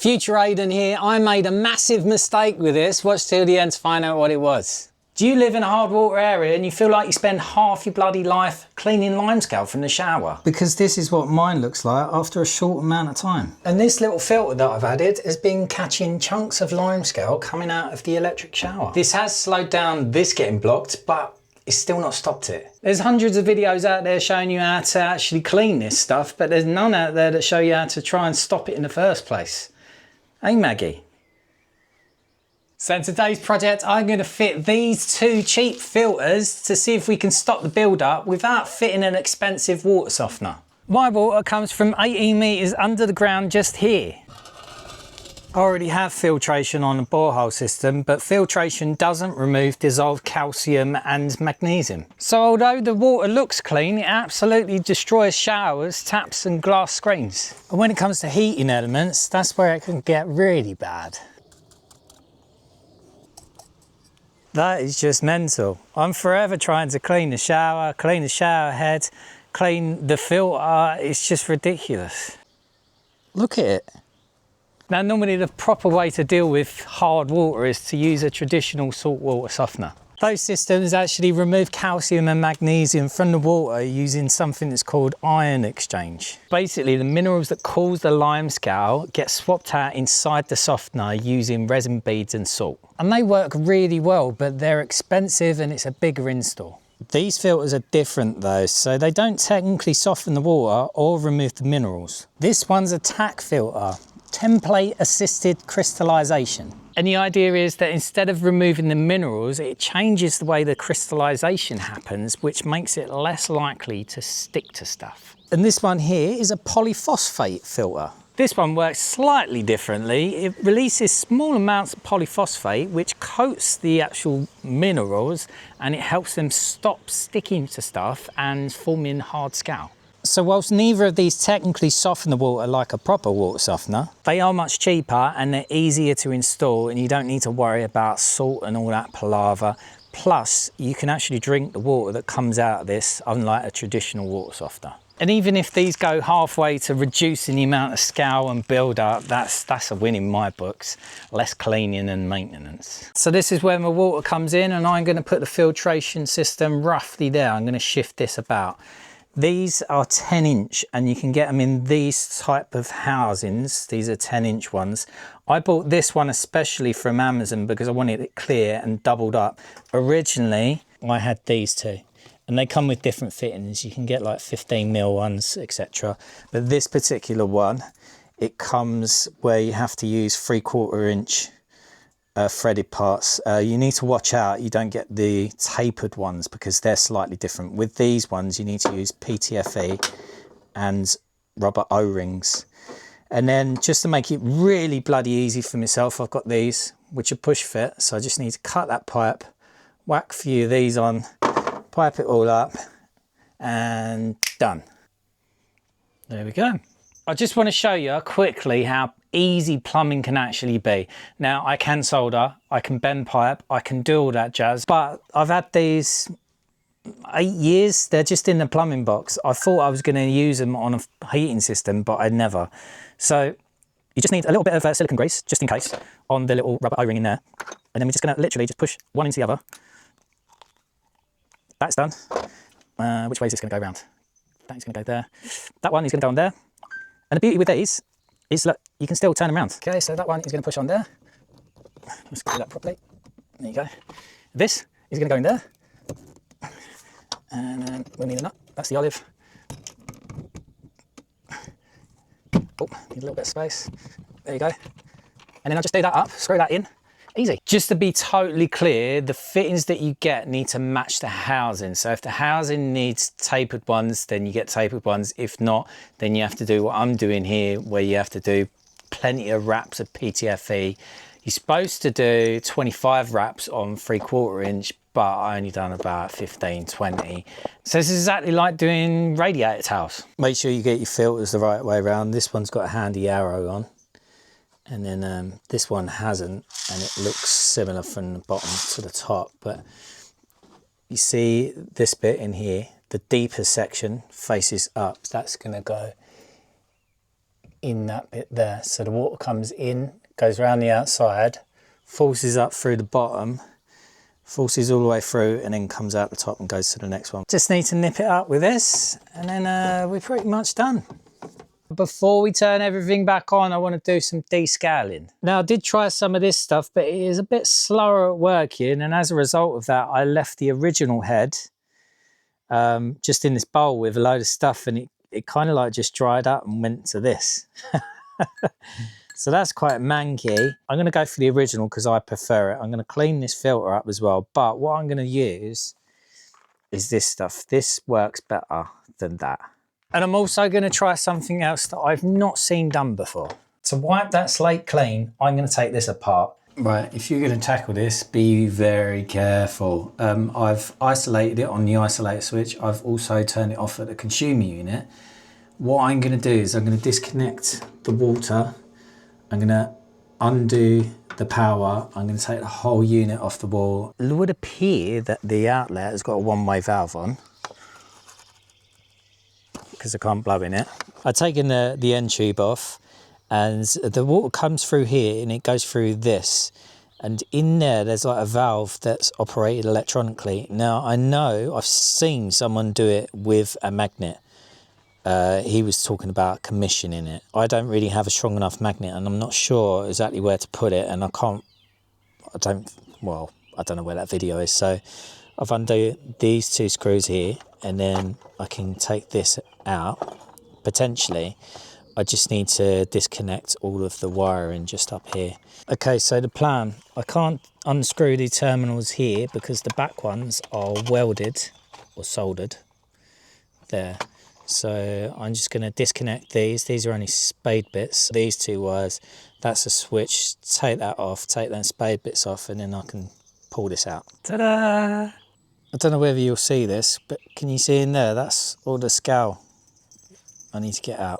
Future Aiden here. I made a massive mistake with this. Watch till the end to find out what it was. Do you live in a hard water area and you feel like you spend half your bloody life cleaning limescale from the shower? Because this is what mine looks like after a short amount of time. And this little filter that I've added has been catching chunks of limescale coming out of the electric shower. This has slowed down this getting blocked, but it's still not stopped it. There's hundreds of videos out there showing you how to actually clean this stuff, but there's none out there that show you how to try and stop it in the first place. Hey Maggie. So in today's project, I'm going to fit these two cheap filters to see if we can stop the build-up without fitting an expensive water softener. My water comes from 18 meters under the ground just here. I already have filtration on the borehole system, but filtration doesn't remove dissolved calcium and magnesium. So although the water looks clean, it absolutely destroys showers, taps and glass screens. And when it comes to heating elements, that's where it can get really bad. That is just mental. I'm forever trying to clean the shower head, clean the filter. It's just ridiculous. Look at it. Now, normally the proper way to deal with hard water is to use a traditional saltwater softener. Those systems actually remove calcium and magnesium from the water using something that's called ion exchange. Basically, the minerals that cause the limescale get swapped out inside the softener using resin beads and salt. And they work really well, but they're expensive and it's a bigger install. These filters are different though, so they don't technically soften the water or remove the minerals. This one's a TAC filter, template assisted crystallization. And the idea is that instead of removing the minerals, it changes the way the crystallization happens, which makes it less likely to stick to stuff. And this one here is a polyphosphate filter. This one works slightly differently. It releases small amounts of polyphosphate, which coats the actual minerals, and it helps them stop sticking to stuff and forming hard scale. So whilst neither of these technically soften the water like a proper water softener, they are much cheaper and they're easier to install, and you don't need to worry about salt and all that palaver. Plus, you can actually drink the water that comes out of this, unlike a traditional water softener. And even if these go halfway to reducing the amount of scale and build up, that's a win in my books. Less cleaning and maintenance. So this is where my water comes in, and I'm going to put the filtration system roughly there. I'm going to shift this about. These are 10-inch and you can get them in these type of housings. These are 10-inch ones. I bought this one especially from Amazon because I wanted it clear and doubled up. Originally, I had these two and they come with different fittings. You can get like 15mm ones, etc. But this particular one, it comes where you have to use 3/4 inch threaded parts. You need to watch out you don't get the tapered ones because they're slightly different. With these ones you need to use PTFE and rubber O-rings. And then just to make it really bloody easy for myself, I've got these which are push fit, so I just need to cut that pipe, whack a few of these on, pipe it all up and done. There we go. I just want to show you quickly how easy plumbing can actually be. Now I can solder, I can bend pipe, I can do all that jazz, but I've had these 8 years, they're just in the plumbing box. I thought I was going to use them on a heating system, but I never. So you just need a little bit of silicone grease, just in case, on the little rubber O-ring in there. And then we're just going to literally just push one into the other. That's done. Which way is this going to go around? That is going to go there. That one is going to go on there. And the beauty with these is, look, you can still turn them around. Okay, so that one is going to push on there. Let's do that properly. There you go. This is going to go in there. And then we'll need a nut. That's the olive. Oh, need a little bit of space. There you go. And then I'll just do that up, screw that in. Easy. Just to be totally clear, the fittings that you get need to match the housing. So if the housing needs tapered ones, then you get tapered ones. If not, then you have to do what I'm doing here, where you have to do plenty of wraps of PTFE. You're supposed to do 25 wraps on 3/4 inch, but I only done about 15, 20. So this is exactly like doing radiator towels. Make sure you get your filters the right way around. This one's got a handy arrow on. And then this one hasn't, and it looks similar from the bottom to the top, but you see this bit in here, the deeper section faces up. That's going to go in that bit there. So the water comes in, goes around the outside, forces up through the bottom, forces all the way through, and then comes out the top and goes to the next one. Just need to nip it up with this, and then we're pretty much done. Before we turn everything back on, I want to do some descaling. Now, I did try some of this stuff, but it is a bit slower at working, and as a result of that, I left the original head just in this bowl with a load of stuff, and it kind of like just dried up and went to this. So that's quite manky. I'm going to go for the original because I prefer it. I'm going to clean this filter up as well, but what I'm going to use is this stuff. This works better than that. And I'm also going to try something else that I've not seen done before. To wipe that slate clean, I'm going to take this apart. Right, if you're going to tackle this, be very careful. I've isolated it on the isolator switch. I've also turned it off at the consumer unit. What I'm going to do is I'm going to disconnect the water. I'm going to undo the power. I'm going to take the whole unit off the wall. It would appear that the outlet has got a one-way valve on, because I can't blow in it. I've taken the end tube off, and the water comes through here and it goes through this, and in there's like a valve that's operated electronically. Now I know I've seen someone do it with a magnet. He was talking about commissioning it. I don't really have a strong enough magnet, and I'm not sure exactly where to put it, and I don't know where that video is. So I've undone these two screws here, and then I can take this out, potentially. I just need to disconnect all of the wiring just up here. Okay, so the plan, I can't unscrew the terminals here because the back ones are welded or soldered there. So I'm just going to disconnect these. These are only spade bits. These two wires, that's a switch. Take that off, take them spade bits off, and then I can pull this out. Ta-da! I don't know whether you'll see this, but can you see in there? That's all the scale I need to get out.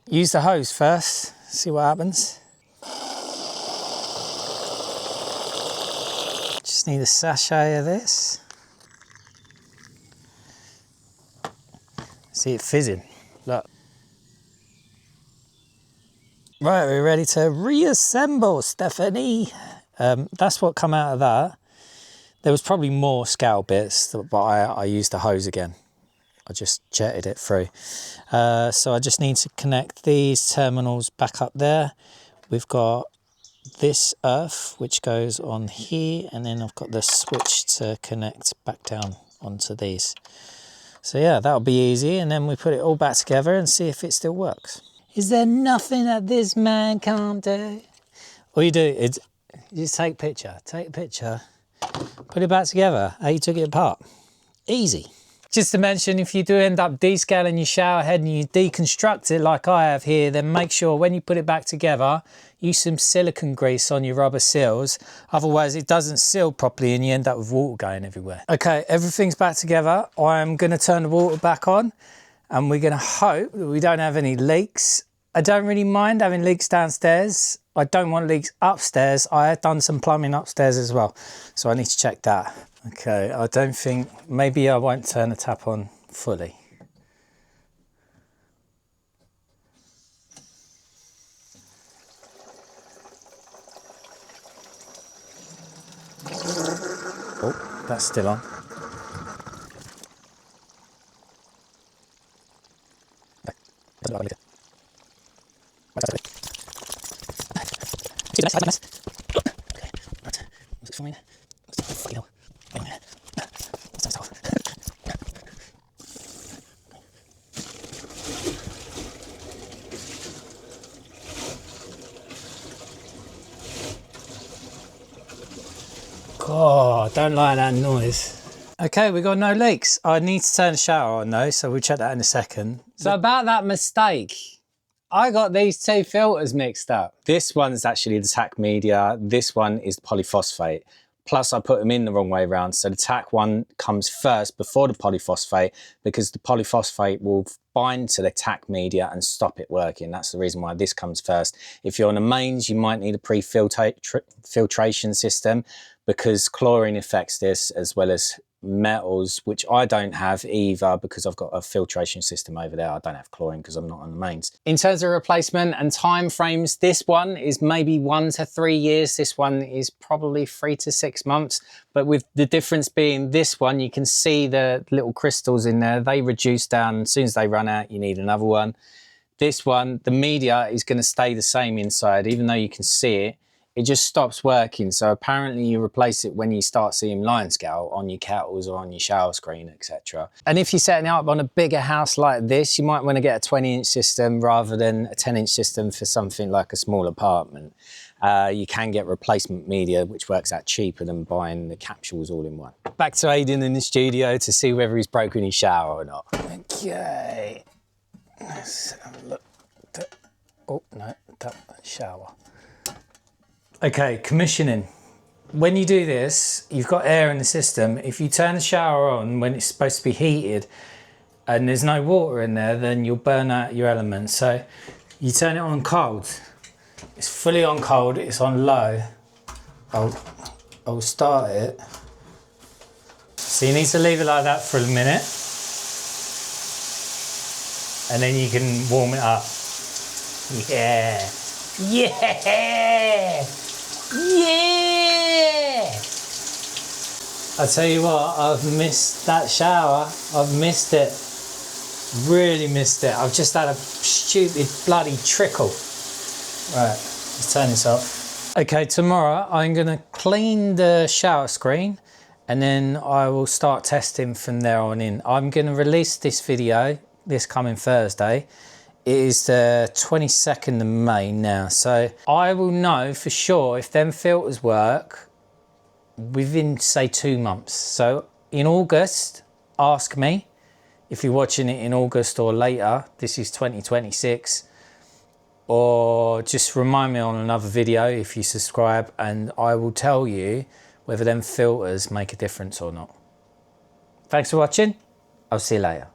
Use the hose first, see what happens. Just need a sachet of this. See it fizzing, look. Right, we're ready to reassemble, Stephanie. That's what come out of that. There was probably more scale bits, but I used the hose again. I just jetted it through. So I just need to connect these terminals back up there. We've got this earth, which goes on here, and then I've got the switch to connect back down onto these. So yeah, that'll be easy, and then we put it all back together and see if it still works. Is there nothing that this man can't do? All you do is you just take a picture, put it back together, how you took it apart. Easy. Just to mention, if you do end up descaling your shower head and you deconstruct it like I have here, then make sure when you put it back together, use some silicone grease on your rubber seals. Otherwise it doesn't seal properly and you end up with water going everywhere. Okay, everything's back together. I'm gonna turn the water back on and we're gonna hope that we don't have any leaks. I don't really mind having leaks downstairs. I don't want leaks upstairs. I have done some plumbing upstairs as well, so I need to check that. Okay, I don't think, maybe I won't turn the tap on fully. Oh, that's still on. Oh, I don't like that noise. Okay, we got no leaks. I need to turn the shower on though, so we'll check that in a second. So about that mistake, I got these two filters mixed up. This one's actually the tack media. This one is polyphosphate. Plus I put them in the wrong way around. So the tack one comes first before the polyphosphate because the polyphosphate will bind to the tack media and stop it working. That's the reason why this comes first. If you're on the mains, you might need a pre-filtration system because chlorine affects this as well as metals, which I don't have either because I've got a filtration system over there. I don't have chlorine because I'm not on the mains. In terms of replacement and time frames, this one is maybe 1 to 3 years. This one is probably 3 to 6 months. But with the difference being this one, you can see the little crystals in there. They reduce down. As soon as they run out, you need another one. This one, the media is going to stay the same inside, even though you can see it. It just stops working. So apparently you replace it when you start seeing limescale on your kettles or on your shower screen, etc. And if you're setting it up on a bigger house like this, you might want to get a 20-inch system rather than a 10-inch system for something like a small apartment. You can get replacement media, which works out cheaper than buying the capsules all in one. Back to Aiden in the studio to see whether he's broken his shower or not. Okay, let's have a look. Oh no, that shower. Okay, commissioning. When you do this, you've got air in the system. If you turn the shower on when it's supposed to be heated and there's no water in there, then you'll burn out your elements. So you turn it on cold. It's fully on cold, it's on low. I'll start it. So you need to leave it like that for a minute. And then you can warm it up. Yeah. Yeah! Yeah! I tell you what, I've missed that shower. I've missed it. Really missed it. I've just had a stupid bloody trickle. Right, let's turn this off. Okay, tomorrow I'm gonna clean the shower screen and then I will start testing from there on in. I'm gonna release this video this coming Thursday. It is the 22nd of May now, so I will know for sure if them filters work within, say, 2 months. So in August, ask me if you're watching it in August or later. This is 2026, or just remind me on another video if you subscribe, and I will tell you whether them filters make a difference or not. Thanks for watching. I'll see you later.